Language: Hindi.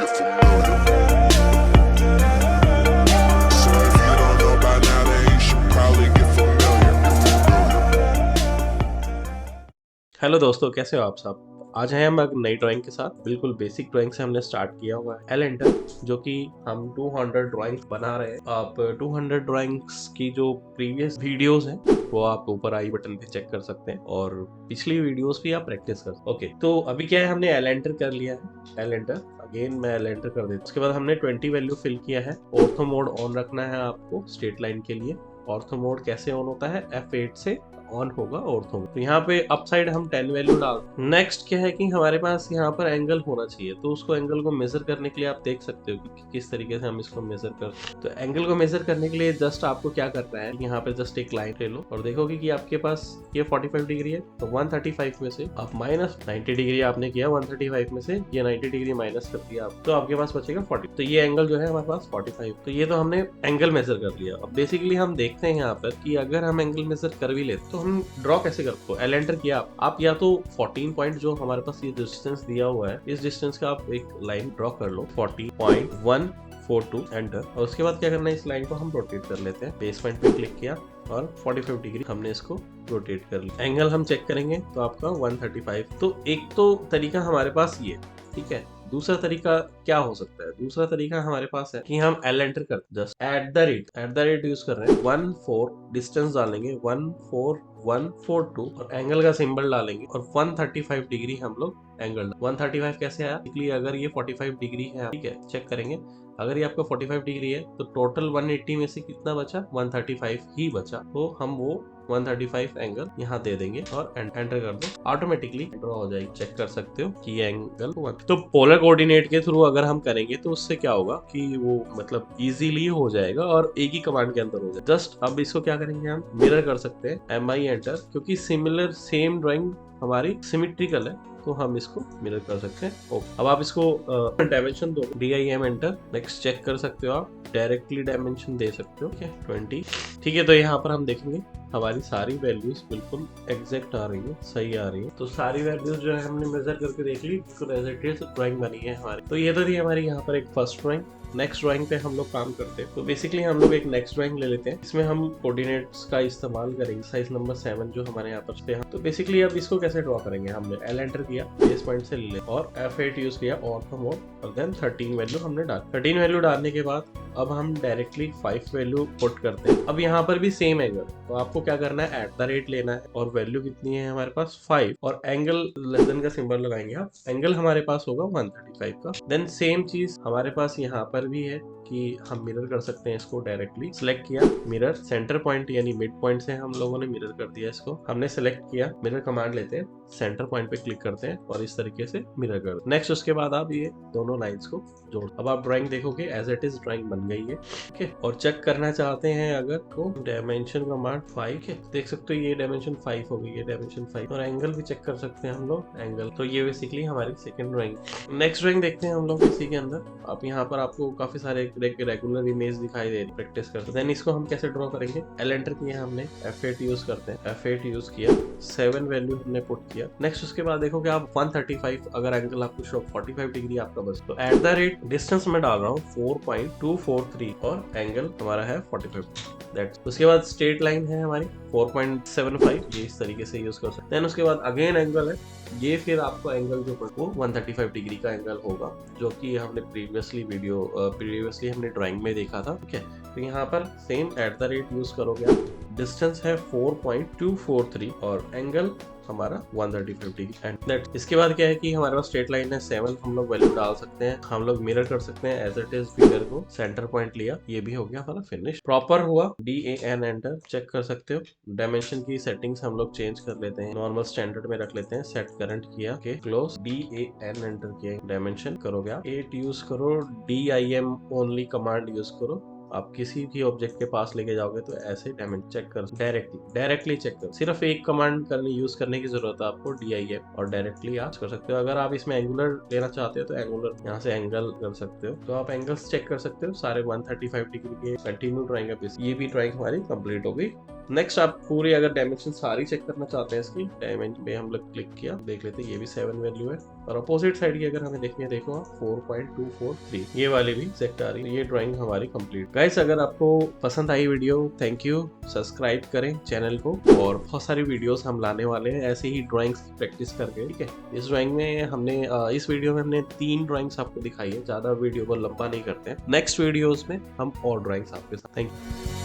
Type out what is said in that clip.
get familiar. So if you don't know by now, then you should probably get familiar. Hello दोस्तों, कैसे हो आप सब। आज हैं हम एक नई ड्राइंग के साथ। बिल्कुल बेसिक ड्राइंग से हमने स्टार्ट किया हुआ है एलेंटर, जो कि हम 200 ड्राइंग्स बना रहे हैं। आप 200 ड्राइंग्स की जो प्रीवियस वीडियोस हैं वो आप ऊपर आई बटन पे चेक कर सकते हैं, और पिछली वीडियोस भी आप प्रैक्टिस कर सकते हैं। ओके, तो अभी क्या है, हमने एलेंटर कर लिया है। एलेंटर अगेन मैं एलेंटर कर देता हूँ। उसके बाद हमने 20 वैल्यू फिल किया है। ऑर्थो मोड ऑन रखना है आपको स्ट्रेट लाइन के लिए। ऑर्थो मोड कैसे ऑन होता है, F8 से ऑन होगा ऑर्थो। तो यहाँ पे अप साइड हम 10 वैल्यू डाल। नेक्स्ट क्या है कि हमारे पास यहाँ पर एंगल होना चाहिए, तो उसको एंगल को मेजर करने के लिए आप देख सकते हो कि किस तरीके से हम इसको मेजर कर। तो एंगल को मेजर करने के लिए जस्ट आपको क्या करना है, यहाँ पे जस्ट एक लाइन ले लो और देखोगे कि आपके पास ये 45 डिग्री है। तो 135 में से आप माइनस 90 डिग्री आपने किया, 135 में से ये 90 डिग्री माइनस कर दिया आप, तो आपके पास बचेगा 40। तो ये एंगल जो है हमारे पास 45। तो ये तो हमने एंगल मेजर कर लिया। अब बेसिकली हम देखते हैं यहाँ पर कि अगर हम एंगल मेजर कर भी लेते तो हम ड्रॉ कैसे करते हो। एलेंटर किया आप या तो 14 पॉइंट जो हमारे पास ये डिस्टेंस दिया हुआ है, इस डिस्टेंस का आप एक लाइन ड्रॉ कर लो 40.142 एंटर। और उसके बाद क्या करना है, इस लाइन को हम रोटेट कर लेते हैं। बेस पॉइंट पे क्लिक किया और 45 डिग्री हमने इसको रोटेट कर लिया। एंगल हम चेक करेंगे तो आपका 135। तो एक तो तरीका हमारे पास ये, ठीक है। दूसरा तरीका क्या हो सकता है, दूसरा तरीका हमारे पास है कि हम एलेंटर करते just at the rate use कर रहे हैं। 14 डिस्टेंस डालेंगे, 14142 और एंगल का सिंबल डालेंगे और 135 डिग्री हम लोग एंगल। 135 कैसे आया, इसलिए अगर ये 45 डिग्री है, ठीक है, चेक करेंगे। अगर ये आपका 45 डिग्री है तो टोटल 180 में से कितना बचा, 135 ही बचा। तो हम वो 135 एंगल यहाँ दे देंगे और एंटर कर दो, ऑटोमेटिकली ड्रॉ हो जाएगी। चेक कर सकते हो कि ये एंगल 1। तो पोलर कोऑर्डिनेट के थ्रू अगर हम करेंगे तो उससे क्या होगा कि वो मतलब इजीली हो जाएगा और एक ही कमांड के अंदर हो जाएगा। जस्ट अब इसको क्या करेंगे, हम मिरर कर सकते हैं, MI एंटर, क्योंकि सिमिलर सेम ड्राइंग हमारी सिमेट्रिकल है तो हम इसको मिरर कर सकते हैं। ओके, अब आप इसको डायमेंशन दो, DIM एंटर। नेक्स्ट चेक कर सकते हो, आप डायरेक्टली डायमेंशन दे सकते हो, ठीक है, 20। ठीक है, तो यहाँ पर हम देखेंगे हमारी सारी वैल्यूज बिल्कुल एग्जैक्ट आ रही है, सही आ रही है। तो सारी वैल्यूज जो है हमने मेजर करके देख ली, ड्राइंग बनी है हमारी। तो ये तो थी हमारी यहाँ पर एक फर्स्ट ड्राइंग। नेक्स्ट ड्राइंग पे हम लोग काम करते हैं। तो बेसिकली हम लोग एक नेक्स्ट ड्राइंग ले लेते हैं, इसमें हम कोऑर्डिनेट्स का इस्तेमाल करेंगे। साइज नंबर 7 जो हमारे यहाँ पर पे हैं। तो बेसिकली अब इसको कैसे ड्रॉ करेंगे, हमने एल एंटर किया, बेस पॉइंट से ले और F8 यूज किया ऑर्थो मोड, और देन 13 वैल्यू हमने डाल। 13 वैल्यू डालने के बाद अब हम डायरेक्टली 5 वैल्यू पुट करते हैं। अब यहाँ पर भी सेम एंगल, तो आपको क्या करना है, एट द रेट लेना है और वैल्यू कितनी है हमारे पास 5, और एंगल लेस देन का सिंबल लगाएंगे आप। एंगल हमारे पास होगा 135 का। देन सेम चीज हमारे पास यहाँ पर भी है कि हम मिरर कर सकते हैं इसको। डायरेक्टली सिलेक्ट किया, मिरर सेंटर पॉइंट यानी मिड पॉइंट से हम लोगों ने मिरर कर दिया इसको। हमने सिलेक्ट किया, मिरर कमांड लेते हैं, सेंटर पॉइंट पे क्लिक करते हैं और इस तरीके से मिरर कर दो। नेक्स्ट उसके बाद आप ये दोनों लाइंस को जोड़। अब आप ड्राइंग देखोगे एज इट इज ड्राइंग बन गई है, ठीक है। और चेक करना चाहते हैं अगर तो डायमेंशन कमांड 5 है, देख सकते हो ये डायमेंशन 5 हो गई है, डायमेंशन 5। और एंगल भी चेक कर सकते हैं हम लोग, एंगल। तो ये बेसिकली हमारी सेकंड ड्राइंग। नेक्स्ट ड्राइंग देखते हैं हम लोग इसी के अंदर। आप यहाँ पर आपको काफी सारे रेगुलर इमेज दिखाई दे रही, प्रैक्टिस करते हैं। देन इसको हम कैसे ड्रॉ करेंगे, एल एंटर किया हमने, F8 यूज करते हैं, F8 यूज किया, 7 वैल्यू हमने पुट किया। नेक्स्ट उसके बाद देखो कि आप 135 अगर एंगल आपको शो 45 डिग्री आपका बस, तो एट द रेट डिस्टेंस में डाल रहा हूँ 4.243 और एंगल हमारा है 45। उसके बाद स्ट्रेट लाइन है हमारी 4.75, ये इस तरीके से यूज कर सकते हैं। उसके बाद अगेन एंगल है, ये फिर आपको एंगल जो वो 135 डिग्री का एंगल होगा, जो कि हमने प्रीवियसली हमने ड्राइंग में देखा था, ठीक है। तो यहाँ पर same at the rate use करोगे आप। डिस्टेंस है 4.243 और एंगल हमारा 135 डिग्री एंड दैट। इसके बाद क्या है कि हमारे पास स्ट्रेट लाइन है 7, हम लोग वैल्यू डाल सकते हैं, हम लोग मिरर कर सकते हैं एज इट इज। फिगर को सेंटर पॉइंट लिया, ये भी हो गया हमारा फिनिश, प्रॉपर हुआ। DAN एंटर चेक कर सकते हो। डायमेंशन की सेटिंग्स हम लोग चेंज कर लेते हैं, नॉर्मल स्टैंडर्ड में रख लेते हैं। सेट करंट किया, ओके, क्लोज। DAN एंटर किया, डायमेंशन करोगे आप 8 यूज करो, DIM ओनली कमांड यूज करो। आप किसी भी ऑब्जेक्ट के पास लेके जाओगे तो ऐसे डायमेंशन चेक कर, डायरेक्टली चेक कर। सिर्फ एक कमांड यूज करने की जरूरत है आपको, DIM, और डायरेक्टली आप कर सकते हो। अगर आप इसमें एंगुलर लेना चाहते हो तो एंगुलर यहाँ से एंगल कर सकते हो। तो आप एंगल्स चेक कर सकते हो सारे 135 डिग्री के। कंटिन्यू ड्राइंग, ये भी ड्राइंग हमारी कंप्लीट हो गई। नेक्स्ट आप पूरी अगर डायमेंशन सारी चेक करना चाहते हैं इसकी, डायमेंशन पे हम लोग क्लिक किया, देख लेते हैं ये भी 7 वैल्यू है। और अपोजिट साइड की अगर हमें देखनी है, देखो आप 4.243 ये वाली भी सेट आ रही है। ये ड्राइंग हमारी कंप्लीट। गाइस अगर आपको पसंद आई वीडियो, थैंक यू, सब्सक्राइब करें चैनल को, और बहुत सारी वीडियोस हम लाने वाले हैं ऐसे ही ड्राइंग्स प्रैक्टिस करके, ठीक है। इस ड्राइंग में हमने इस वीडियो में हमने 3 ड्राइंग्स आपको दिखाई है, ज्यादा वीडियो को लंबा नहीं करते हैं। नेक्स्ट वीडियोस में हम और ड्राइंग्स आपके साथ। Thank you.